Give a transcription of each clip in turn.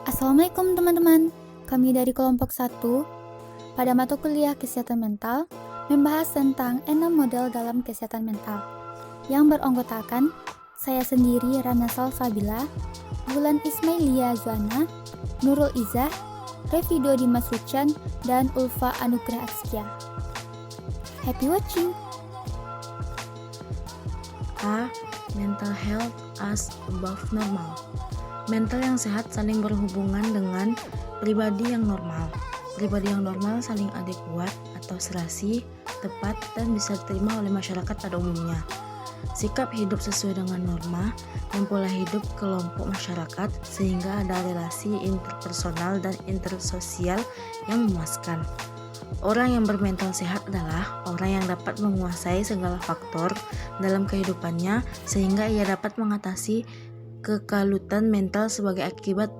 Assalamualaikum teman-teman, kami dari kelompok 1 pada mata kuliah kesehatan mental membahas tentang 6 model dalam kesehatan mental yang beranggotakan saya sendiri Rana Salsabila, Bulan Ismailia Zuana, Nurul Izzah, Revido Dimas Ruchan, dan Ulfa Anugrah Askia. Happy watching! A. Mental health as above normal. Mental yang sehat saling berhubungan dengan pribadi yang normal. Pribadi yang normal saling adekuat atau serasi, tepat, dan bisa diterima oleh masyarakat pada umumnya. Sikap hidup sesuai dengan norma dan pola hidup kelompok masyarakat sehingga ada relasi interpersonal dan intersosial yang memuaskan. Orang yang bermental sehat adalah orang yang dapat menguasai segala faktor dalam kehidupannya sehingga ia dapat mengatasi kekalutan mental sebagai akibat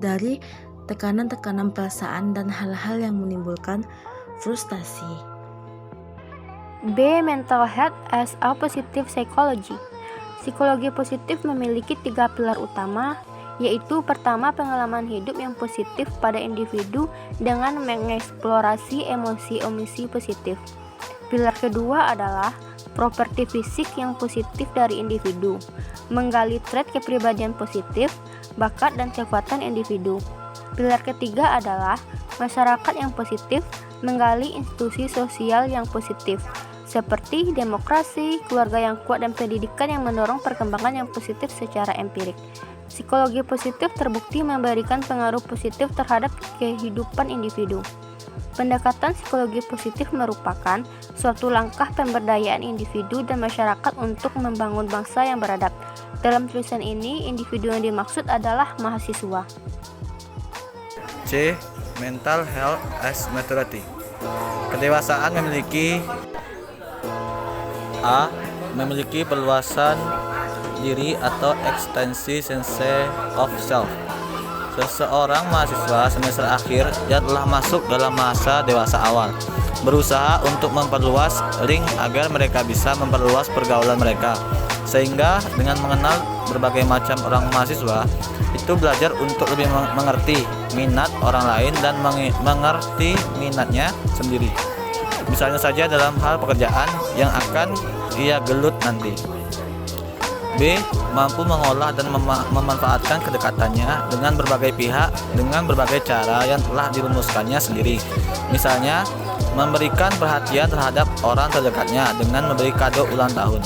dari tekanan-tekanan perasaan dan hal-hal yang menimbulkan frustasi. B. Mental health as a positive psychology. Psikologi positif memiliki 3 pilar utama, yaitu pertama, pengalaman hidup yang positif pada individu dengan mengeksplorasi emosi positif. Pilar kedua adalah properti fisik yang positif dari individu, menggali trait kepribadian positif, bakat dan kekuatan individu. Pilar ketiga adalah masyarakat yang positif, menggali institusi sosial yang positif, seperti demokrasi, keluarga yang kuat, dan pendidikan yang mendorong perkembangan yang positif secara empirik. Psikologi positif terbukti memberikan pengaruh positif terhadap kehidupan individu. Pendekatan psikologi positif merupakan suatu langkah pemberdayaan individu dan masyarakat untuk membangun bangsa yang beradab. Dalam tulisan ini, individu yang dimaksud adalah mahasiswa. C. Mental health as maturity. Kedewasaan memiliki A. Memiliki perluasan diri atau ekstensi sense of self. Seseorang mahasiswa semester akhir yang telah masuk dalam masa dewasa awal berusaha untuk memperluas ring agar mereka bisa memperluas pergaulan mereka, sehingga dengan mengenal berbagai macam orang mahasiswa itu belajar untuk lebih mengerti minat orang lain dan mengerti minatnya sendiri. Misalnya saja dalam hal pekerjaan yang akan ia gelut nanti. B. Mampu mengolah dan memanfaatkan kedekatannya dengan berbagai pihak dengan berbagai cara yang telah dirumuskannya sendiri. Misalnya, memberikan perhatian terhadap orang terdekatnya dengan memberi kado ulang tahun.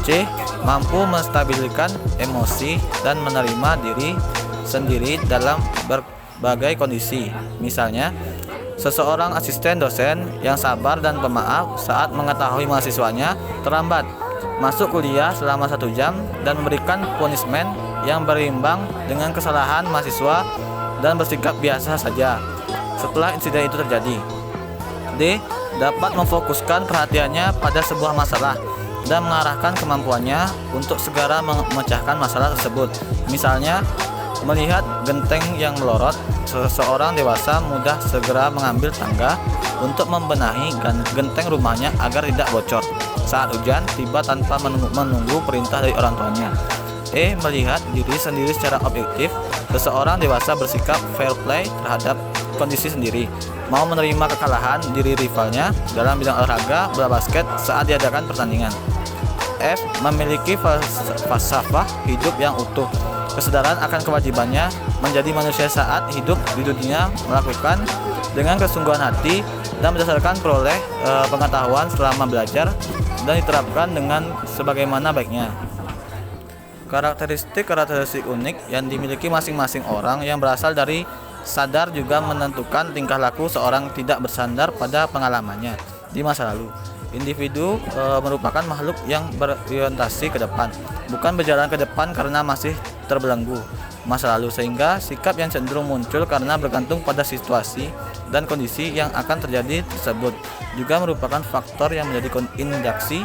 C. Mampu menstabilkan emosi dan menerima diri sendiri dalam berbagai kondisi. Misalnya, seseorang asisten dosen yang sabar dan pemaaf saat mengetahui mahasiswanya terlambat masuk kuliah selama 1 jam dan memberikan punishment yang berimbang dengan kesalahan mahasiswa dan bersikap biasa saja setelah insiden itu terjadi. D. Dapat memfokuskan perhatiannya pada sebuah masalah dan mengarahkan kemampuannya untuk segera memecahkan masalah tersebut. Misalnya, melihat genteng yang melorot, seseorang dewasa mudah segera mengambil tangga untuk membenahi genteng rumahnya agar tidak bocor saat hujan tiba tanpa menunggu perintah dari orang tuanya. E. Melihat diri sendiri secara objektif, seseorang dewasa bersikap fair play terhadap kondisi sendiri, mau menerima kekalahan diri rivalnya dalam bidang olahraga bola basket saat diadakan pertandingan. F. Memiliki falsafah hidup yang utuh, kesadaran akan kewajibannya menjadi manusia saat hidup di dunia, melakukan dengan kesungguhan hati dan berdasarkan peroleh pengetahuan selama belajar dan diterapkan dengan sebagaimana baiknya. Karakteristik unik yang dimiliki masing-masing orang yang berasal dari sadar juga menentukan tingkah laku seorang tidak bersandar pada pengalamannya di masa lalu. Individu merupakan makhluk yang berorientasi ke depan, bukan berjalan ke depan karena masih terbelenggu masa lalu, sehingga sikap yang cenderung muncul karena bergantung pada situasi dan kondisi yang akan terjadi tersebut juga merupakan faktor yang menjadi indikasi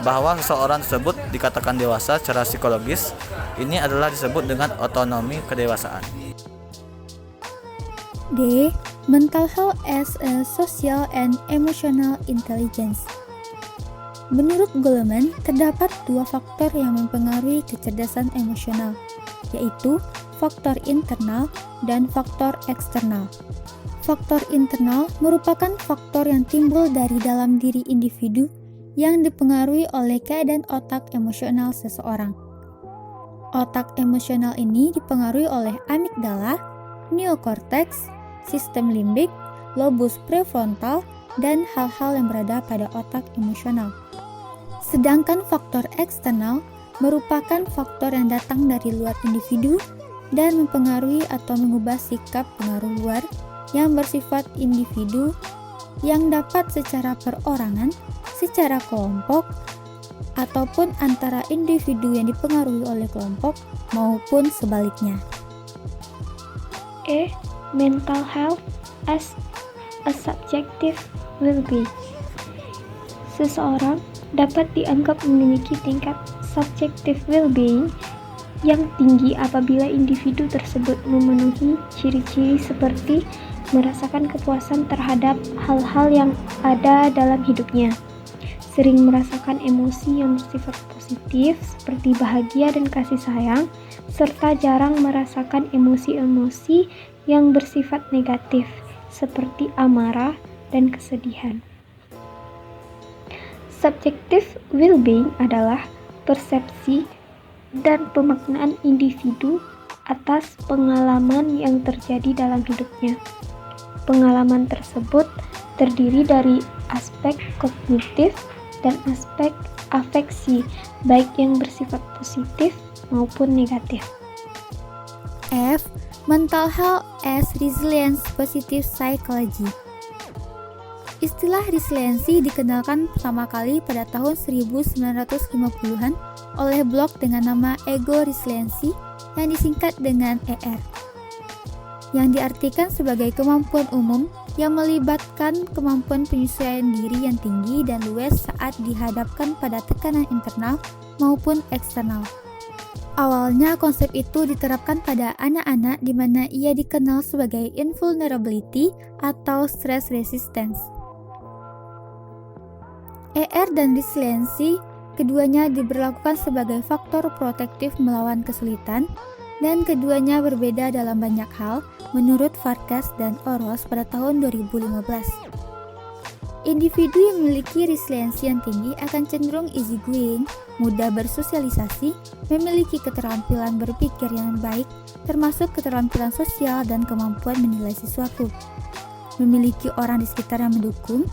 bahwa seseorang tersebut dikatakan dewasa secara psikologis. Ini adalah disebut dengan otonomi kedewasaan. D. Mental health as a social and emotional intelligence. Menurut Goleman, terdapat 2 faktor yang mempengaruhi kecerdasan emosional, yaitu faktor internal dan faktor eksternal. Faktor internal merupakan faktor yang timbul dari dalam diri individu yang dipengaruhi oleh keadaan otak emosional seseorang. Otak emosional ini dipengaruhi oleh amigdala, neokorteks, sistem limbik, lobus prefrontal, dan hal-hal yang berada pada otak emosional. Sedangkan faktor eksternal merupakan faktor yang datang dari luar individu dan mempengaruhi atau mengubah sikap pengaruh luar yang bersifat individu yang dapat secara perorangan, secara kelompok, ataupun antara individu yang dipengaruhi oleh kelompok maupun sebaliknya. Mental health as a subjective well-being. Seseorang dapat dianggap memiliki tingkat subjective well-being yang tinggi apabila individu tersebut memenuhi ciri-ciri seperti merasakan kepuasan terhadap hal-hal yang ada dalam hidupnya, sering merasakan emosi yang bersifat positif seperti bahagia dan kasih sayang, serta jarang merasakan emosi-emosi yang bersifat negatif seperti amarah dan kesedihan. Subjective well-being adalah persepsi dan pemaknaan individu atas pengalaman yang terjadi dalam hidupnya. Pengalaman tersebut terdiri dari aspek kognitif dan aspek afeksi, baik yang bersifat positif maupun negatif. F. Mental health as resilience positive psychology. Istilah resiliensi dikenalkan pertama kali pada tahun 1950-an oleh blog dengan nama Ego Resiliensi yang disingkat dengan ER, yang diartikan sebagai kemampuan umum yang melibatkan kemampuan penyesuaian diri yang tinggi dan luas saat dihadapkan pada tekanan internal maupun eksternal. Awalnya konsep itu diterapkan pada anak-anak di mana ia dikenal sebagai invulnerability atau stress resistance. ER dan resiliensi keduanya diberlakukan sebagai faktor protektif melawan kesulitan, dan keduanya berbeda dalam banyak hal menurut Farkas dan Oros pada tahun 2015. Individu yang memiliki resiliensi yang tinggi akan cenderung easygoing, mudah bersosialisasi, memiliki keterampilan berpikir yang baik, termasuk keterampilan sosial dan kemampuan menilai sesuatu, memiliki orang di sekitar yang mendukung,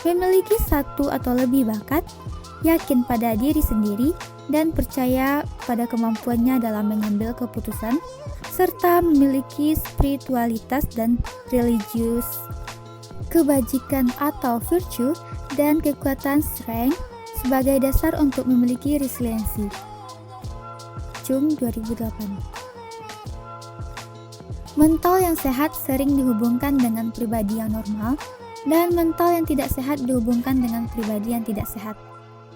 memiliki satu atau lebih bakat, yakin pada diri sendiri, dan percaya pada kemampuannya dalam mengambil keputusan, serta memiliki spiritualitas dan religius, kebajikan atau virtue, dan kekuatan strength sebagai dasar untuk memiliki resiliensi. Chung 2008. Mental yang sehat sering dihubungkan dengan pribadi yang normal, dan mental yang tidak sehat dihubungkan dengan pribadi yang tidak sehat.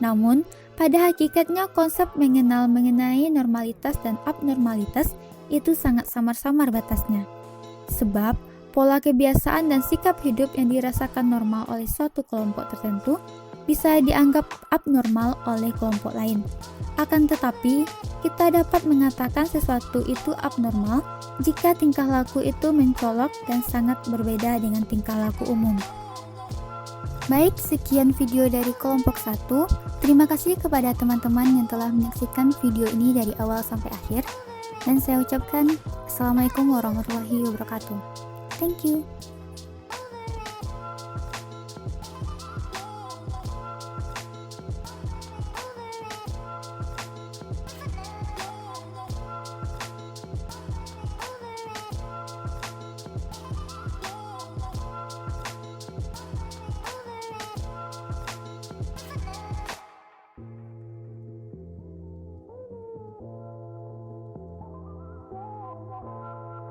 Namun, pada hakikatnya konsep mengenai normalitas dan abnormalitas itu sangat samar-samar batasnya. Sebab, pola kebiasaan dan sikap hidup yang dirasakan normal oleh suatu kelompok tertentu bisa dianggap abnormal oleh kelompok lain. Akan tetapi, kita dapat mengatakan sesuatu itu abnormal jika tingkah laku itu mencolok dan sangat berbeda dengan tingkah laku umum. Baik, sekian video dari kelompok 1. Terima kasih kepada teman-teman yang telah menyaksikan video ini dari awal sampai akhir. Dan saya ucapkan Assalamualaikum warahmatullahi wabarakatuh. Thank you.